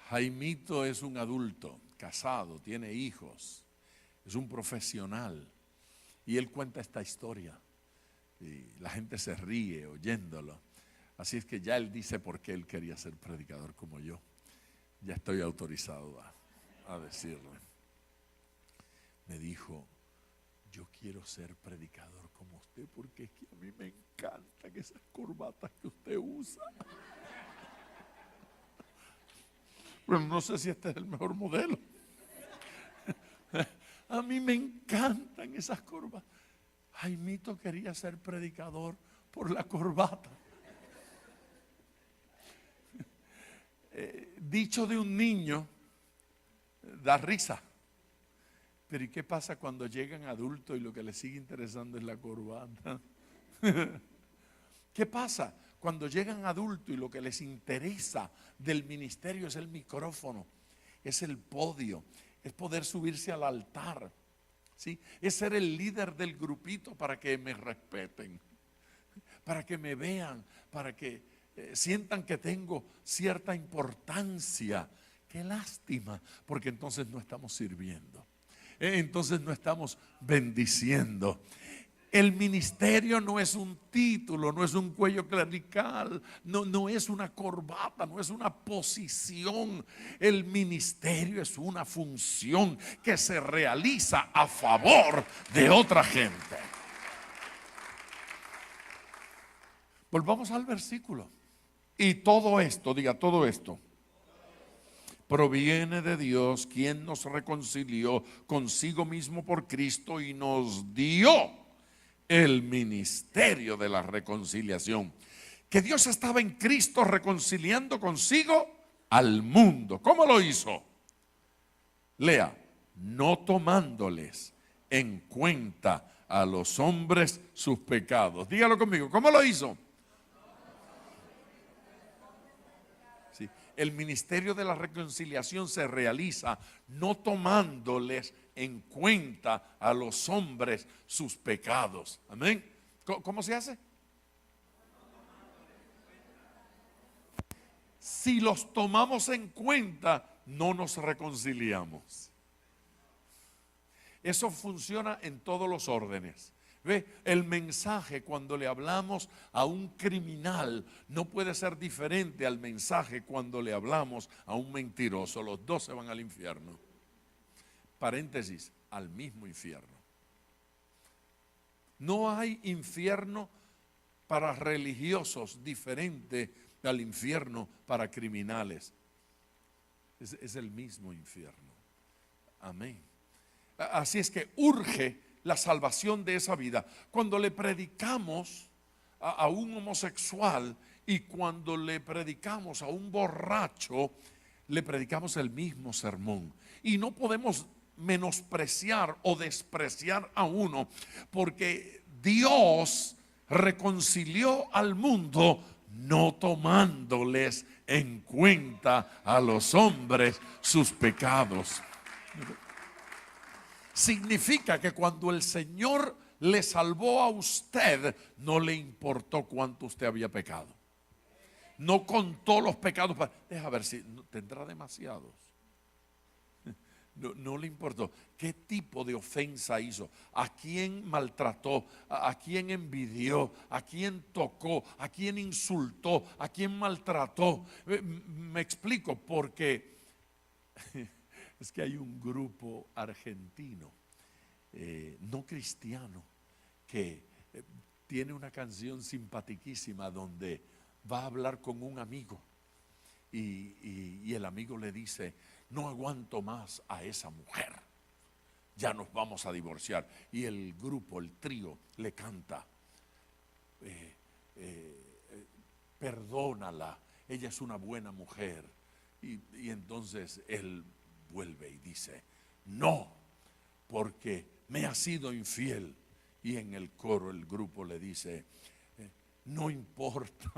Jaimito es un adulto, casado, tiene hijos, es un profesional. Y él cuenta esta historia y la gente se ríe oyéndolo. Así es que ya él dice por qué él quería ser predicador como yo. Ya estoy autorizado a decirle. Me dijo, yo quiero ser predicador como usted porque es que a mí me encantan esas corbatas que usted usa. Bueno, no sé si este es el mejor modelo. A mí me encantan esas corbatas. Jaimito quería ser predicador por la corbata. Dicho de un niño da risa. Pero ¿y qué pasa cuando llegan adultos y lo que les sigue interesando es la corbata? ¿Qué pasa cuando llegan adultos y lo que les interesa del ministerio es el micrófono, es el podio, es poder subirse al altar, ¿sí? Es ser el líder del grupito para que me respeten, para que me vean, para que sientan que tengo cierta importancia? Qué lástima, porque entonces no estamos sirviendo. Entonces no estamos bendiciendo. El ministerio no es un título, no es un cuello clerical, no es una corbata, no es una posición. El ministerio es una función que se realiza a favor de otra gente. Volvamos al versículo. Y todo esto, diga todo esto, proviene de Dios, quien nos reconcilió consigo mismo por Cristo y nos dio el ministerio de la reconciliación. Que Dios estaba en Cristo reconciliando consigo al mundo. ¿Cómo lo hizo? Lea, no tomándoles en cuenta a los hombres sus pecados. Dígalo conmigo, ¿cómo lo hizo? Sí, el ministerio de la reconciliación se realiza no tomándoles en cuenta a los hombres sus pecados. Amén. ¿Cómo se hace? Si los tomamos en cuenta, no nos reconciliamos. Eso funciona en todos los órdenes. ¿Ve? El mensaje cuando le hablamos a un criminal no puede ser diferente al mensaje cuando le hablamos a un mentiroso. Los dos se van al infierno. Paréntesis, al mismo infierno. No hay infierno para religiosos diferente al infierno para criminales. Es el mismo infierno. Amén. Así es que urge la salvación de esa vida. Cuando le predicamos a un homosexual y cuando le predicamos a un borracho, le predicamos el mismo sermón. Y no podemos menospreciar o despreciar a uno, porque Dios reconcilió al mundo no tomándoles en cuenta a los hombres sus pecados. Significa que cuando el Señor le salvó a usted, no le importó cuánto usted había pecado. No contó los pecados. Deja ver si tendrá demasiados. No le importó qué tipo de ofensa hizo, a quién maltrató, a quién envidió, a quién tocó, a quién insultó, a quién maltrató. Me explico, porque es que hay un grupo argentino, no cristiano, que tiene una canción simpaticísima donde va a hablar con un amigo y el amigo le dice: no aguanto más a esa mujer, ya nos vamos a divorciar. Y el grupo, el trío, le canta: perdónala, ella es una buena mujer. Y entonces él vuelve y dice: no, porque me ha sido infiel. Y en el coro el grupo le dice: no importa,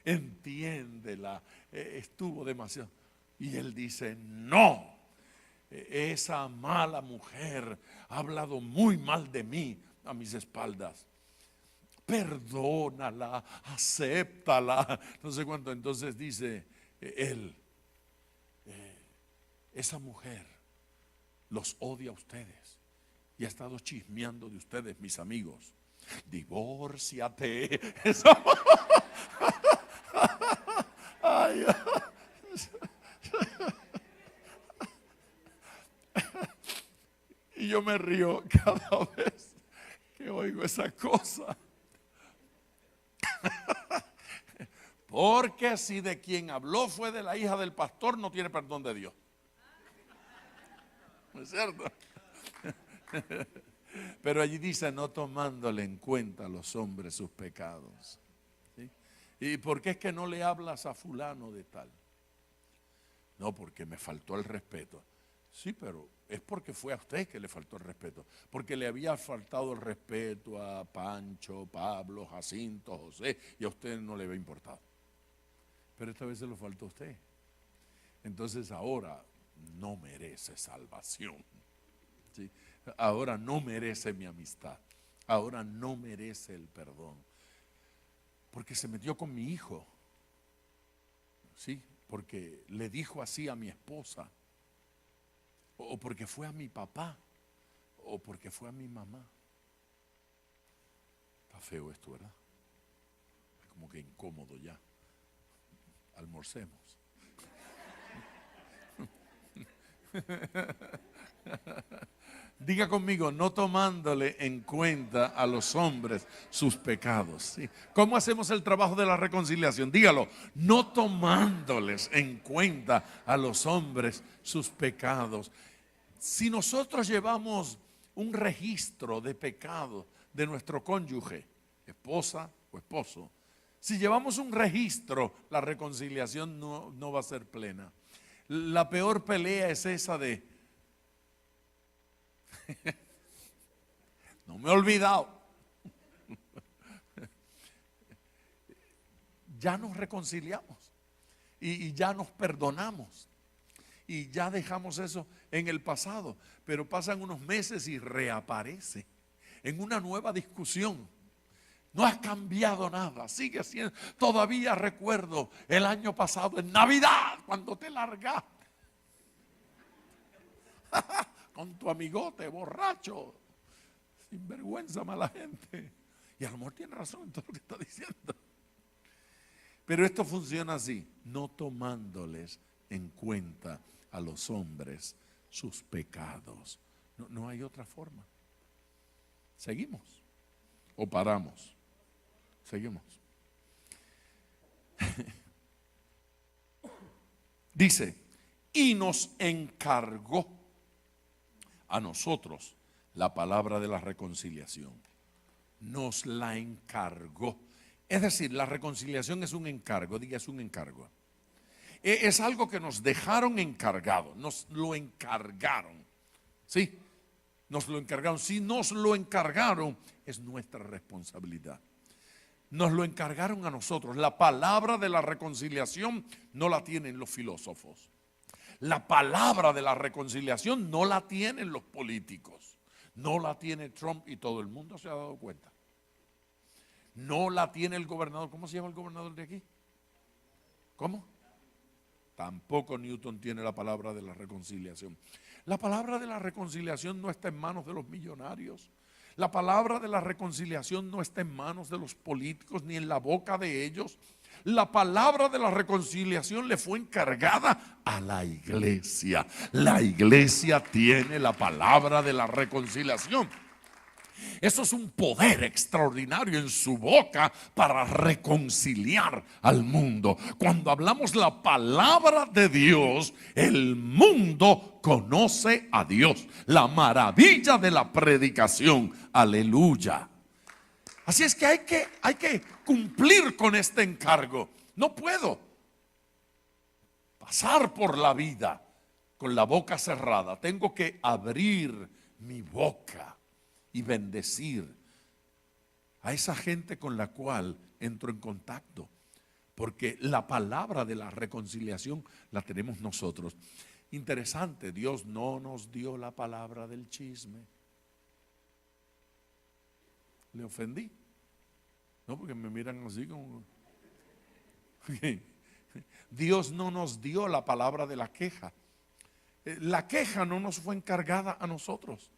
entiéndela, estuvo demasiado. Y él dice: no, esa mala mujer ha hablado muy mal de mí a mis espaldas. Perdónala, acéptala. No sé cuánto. Entonces dice él: esa mujer los odia a ustedes y ha estado chismeando de ustedes, mis amigos. Divórciate. Eso. Ay, y yo me río cada vez que oigo esa cosa. Porque si de quien habló fue de la hija del pastor, no tiene perdón de Dios. ¿No es cierto? Pero allí dice, no tomándole en cuenta a los hombres sus pecados. ¿Sí? ¿Y por qué es que no le hablas a fulano de tal? No, porque me faltó el respeto. Sí, pero es porque fue a usted que le faltó el respeto. Porque le había faltado el respeto a Pancho, Pablo, Jacinto, José, y a usted no le había importado. Pero esta vez se lo faltó a usted. Entonces ahora no merece salvación. ¿Sí? Ahora no merece mi amistad. Ahora no merece el perdón. Porque se metió con mi hijo. ¿Sí? Porque le dijo así a mi esposa. O porque fue a mi papá. O porque fue a mi mamá. Está feo esto, ¿verdad? Es como que incómodo ya. Almorcemos. Diga conmigo, no tomándole en cuenta a los hombres sus pecados. ¿Sí? ¿Cómo hacemos el trabajo de la reconciliación? Dígalo, no tomándoles en cuenta a los hombres sus pecados. Si nosotros llevamos un registro de pecado de nuestro cónyuge, esposa o esposo, si llevamos un registro, la reconciliación no va a ser plena. La peor pelea es esa de no me he olvidado. Ya nos reconciliamos y ya nos perdonamos y ya dejamos eso en el pasado, pero pasan unos meses y reaparece en una nueva discusión. No has cambiado nada, sigue siendo. Todavía recuerdo el año pasado en Navidad cuando te largaste con tu amigote borracho, sinvergüenza, mala gente. Y a lo mejor tiene razón en todo lo que está diciendo. Pero esto funciona así, no tomándoles en cuenta a los hombres sus pecados. No hay otra forma. ¿Seguimos o paramos? Seguimos. Dice, y nos encargó a nosotros la palabra de la reconciliación. Nos la encargó. Es decir, la reconciliación es un encargo. Diga, es un encargo. Es algo que nos dejaron encargado. Nos lo encargaron. ¿Sí? Nos lo encargaron. Si nos lo encargaron, es nuestra responsabilidad. Nos lo encargaron a nosotros. La palabra de la reconciliación no la tienen los filósofos. La palabra de la reconciliación no la tienen los políticos. No la tiene Trump y todo el mundo se ha dado cuenta. No la tiene el gobernador. ¿Cómo se llama el gobernador de aquí? ¿Cómo? Tampoco Newton tiene la palabra de la reconciliación. La palabra de la reconciliación no está en manos de los millonarios. La palabra de la reconciliación no está en manos de los políticos ni en la boca de ellos. La palabra de la reconciliación le fue encargada a la iglesia. La iglesia tiene la palabra de la reconciliación. Eso es un poder extraordinario en su boca para reconciliar al mundo. Cuando hablamos la palabra de Dios, el mundo conoce a Dios. La maravilla de la predicación. Aleluya. Así es que hay que cumplir con este encargo. No puedo pasar por la vida con la boca cerrada. Tengo que abrir mi boca y bendecir a esa gente con la cual entro en contacto, porque la palabra de la reconciliación la tenemos nosotros. Interesante, Dios no nos dio la palabra del chisme. ¿Le ofendí? No, porque me miran así como... Dios no nos dio la palabra de la queja. La queja no nos fue encargada a nosotros.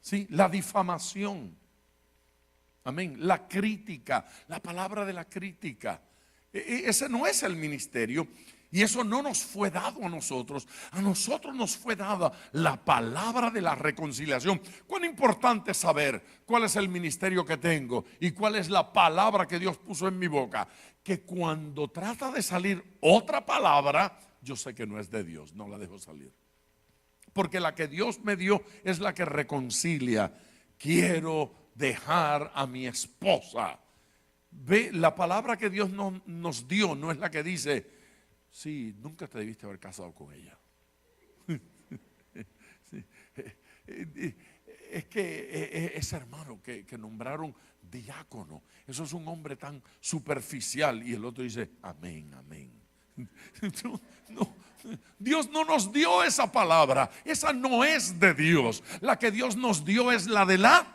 Sí, la difamación. Amén. La crítica, la palabra de la crítica. Ese no es el ministerio. Y eso no nos fue dado a nosotros. A nosotros nos fue dada la palabra de la reconciliación. Cuán importante es saber cuál es el ministerio que tengo y cuál es la palabra que Dios puso en mi boca. Que cuando trata de salir otra palabra, yo sé que no es de Dios, no la dejo salir. Porque la que Dios me dio es la que reconcilia. Quiero dejar a mi esposa. Ve, la palabra que Dios nos dio no es la que dice: sí, nunca te debiste haber casado con ella. Sí. Es que ese hermano que nombraron diácono, eso es un hombre tan superficial. Y el otro dice: amén, amén. No, Dios no nos dio esa palabra. Esa no es de Dios. La que Dios nos dio es la de la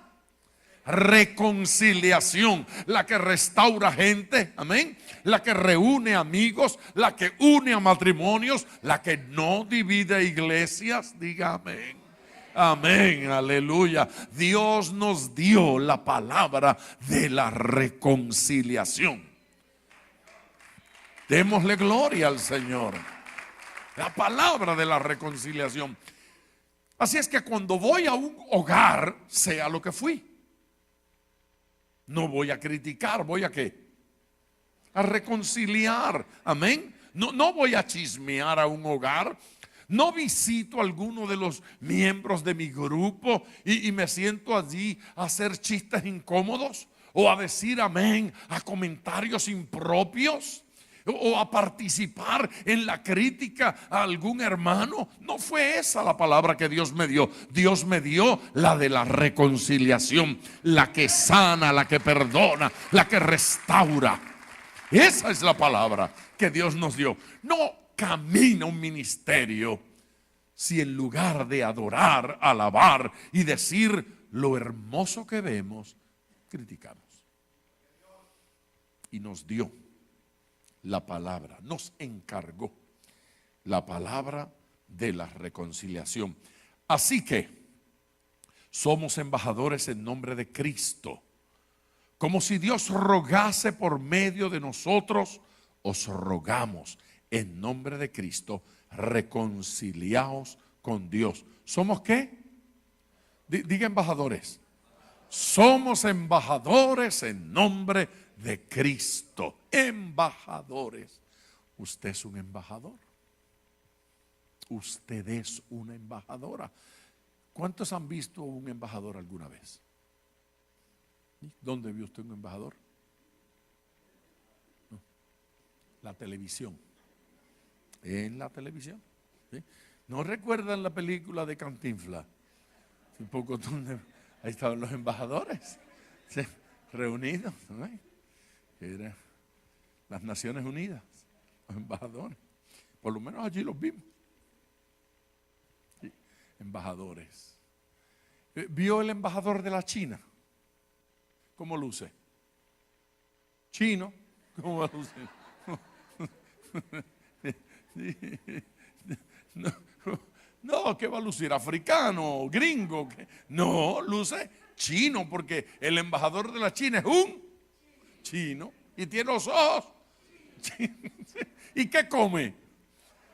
reconciliación, la que restaura gente, amén, la que reúne amigos, la que une a matrimonios, la que no divide iglesias. Diga amén. Amén, aleluya. Dios nos dio la palabra de la reconciliación. Démosle gloria al Señor. La palabra de la reconciliación. Así es que cuando voy a un hogar, sea lo que fui, no voy a criticar, voy a ¿qué? A reconciliar, amén. No voy a chismear a un hogar. No visito a alguno de los miembros de mi grupo y me siento allí a hacer chistes incómodos o a decir amén a comentarios impropios o a participar en la crítica a algún hermano. No fue esa la palabra que Dios me dio. Dios me dio la de la reconciliación, la que sana, la que perdona, la que restaura. Esa es la palabra que Dios nos dio. No camina un ministerio si en lugar de adorar, alabar y decir lo hermoso que vemos, criticamos. Y nos dio la palabra, nos encargó la palabra de la reconciliación. Así que somos embajadores en nombre de Cristo, como si Dios rogase por medio de nosotros. Os rogamos en nombre de Cristo, reconciliaos con Dios. ¿Somos qué? Diga embajadores. Somos embajadores en nombre de Cristo. Embajadores. Usted es un embajador. Usted es una embajadora. ¿Cuántos han visto un embajador alguna vez? ¿Dónde vio usted un embajador? No. La televisión. En la televisión. ¿Sí? ¿No recuerdan la película de Cantinflas? Un poco donde ahí estaban los embajadores, ¿sí? Reunidos, ¿no? Eran las Naciones Unidas, los embajadores. Por lo menos allí los vimos. Sí, embajadores. ¿Vio el embajador de la China? ¿Cómo luce? Chino. ¿Cómo va a lucir? No, ¿qué va a lucir? ¿Africano? ¿Gringo? No, luce chino, porque el embajador de la China es un chino y tiene los ojos. ¿Y qué come?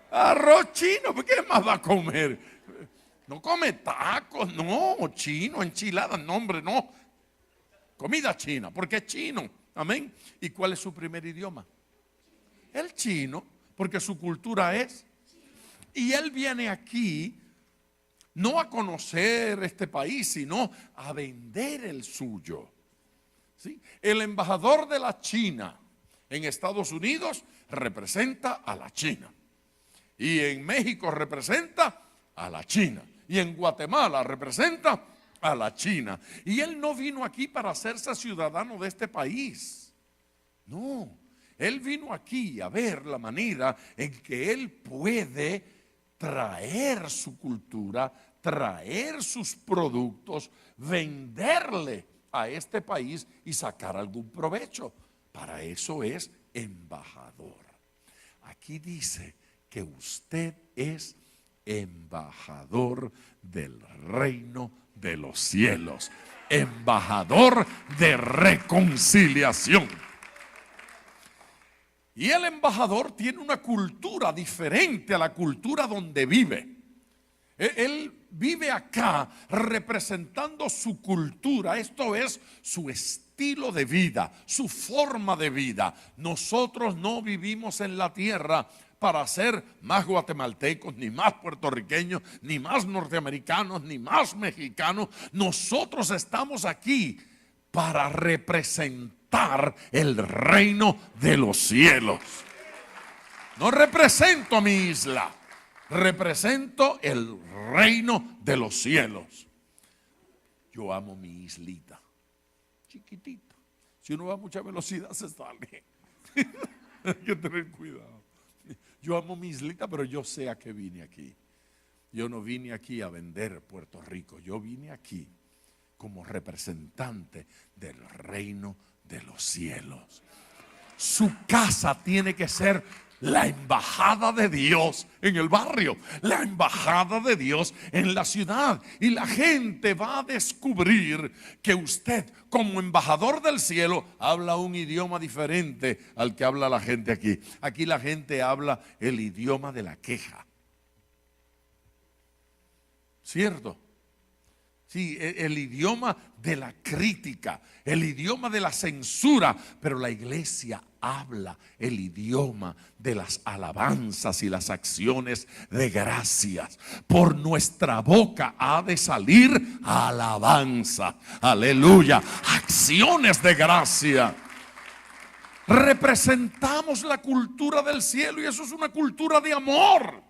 Arroz chino. ¿Qué más va a comer? No come tacos, no, chino, enchiladas, no, hombre, no. Comida china, porque es chino. Amén. ¿Y cuál es su primer idioma? El chino, porque su cultura es. Y él viene aquí no a conocer este país, sino a vender el suyo. ¿Sí? El embajador de la China en Estados Unidos representa a la China. Y en México representa a la China. Y en Guatemala representa a la China. Y él no vino aquí para hacerse ciudadano de este país. No, él vino aquí a ver la manera en que él puede traer su cultura, traer sus productos, venderle a este país y sacar algún provecho. Para eso es embajador. Aquí dice que usted es embajador del reino de los cielos. embajador de reconciliación. Y el embajador tiene una cultura diferente a la cultura donde vive. Él vive acá representando su cultura, esto es su estilo de vida, su forma de vida. Nosotros no vivimos en la tierra para ser más guatemaltecos, ni más puertorriqueños, ni más norteamericanos, ni más mexicanos. Nosotros estamos aquí para representar el reino de los cielos. No represento a mi isla, represento el reino de los cielos. Yo amo mi islita, chiquitita. Si uno va a mucha velocidad se sale. Hay que tener cuidado. Yo amo mi islita, pero yo sé a qué vine aquí. Yo no vine aquí a vender Puerto Rico. Yo vine aquí como representante del reino de los cielos. Su casa tiene que ser la embajada de Dios en el barrio, la embajada de Dios en la ciudad. Y la gente va a descubrir que usted, como embajador del cielo, habla un idioma diferente al que habla la gente aquí. Aquí la gente habla el idioma de la queja. ¿Cierto? Sí, el idioma de la crítica, el idioma de la censura, pero la iglesia habla el idioma de las alabanzas y las acciones de gracias. Por nuestra boca ha de salir alabanza, aleluya, acciones de gracia. Representamos la cultura del cielo y eso es una cultura de amor.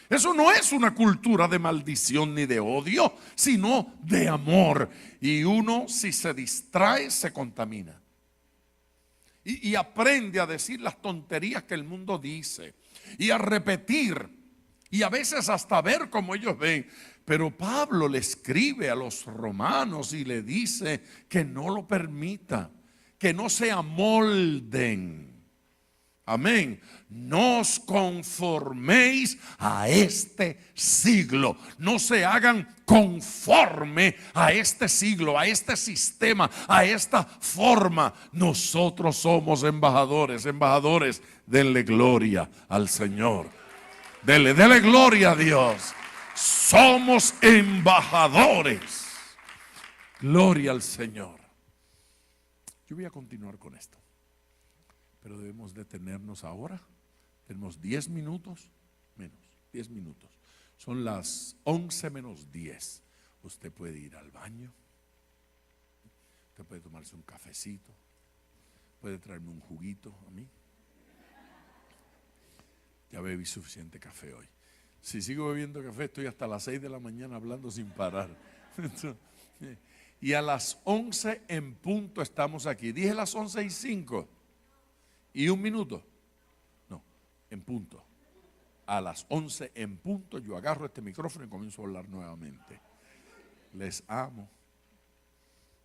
Eso no es una cultura de maldición ni de odio, sino de amor. Y uno, si se distrae, se contamina. Y aprende a decir las tonterías que el mundo dice. Y a repetir. Y a veces hasta ver como ellos ven. Pero Pablo le escribe a los romanos y le dice que no lo permita. Que no se amolden. Amén. No os conforméis a este siglo. No se hagan conforme a este siglo, a este sistema, a esta forma. Nosotros somos embajadores. Embajadores, denle gloria al Señor. Denle gloria a Dios. Somos embajadores. Gloria al Señor. Yo voy a continuar con esto. Pero debemos detenernos ahora. Tenemos 10 minutos, menos, 10 minutos. Son las 11 menos 10. Usted puede ir al baño. Usted puede tomarse un cafecito. Puede traerme un juguito a mí. Ya bebí suficiente café hoy. Si sigo bebiendo café, estoy hasta las 6 de la mañana hablando sin parar. Y a las 11 en punto estamos aquí. Dije las 11:05. ¿Y un minuto? No, en punto. A las 11 en punto yo agarro este micrófono y comienzo a hablar nuevamente. Les amo.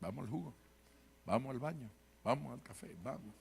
Vamos al jugo, vamos al baño, vamos al café, vamos.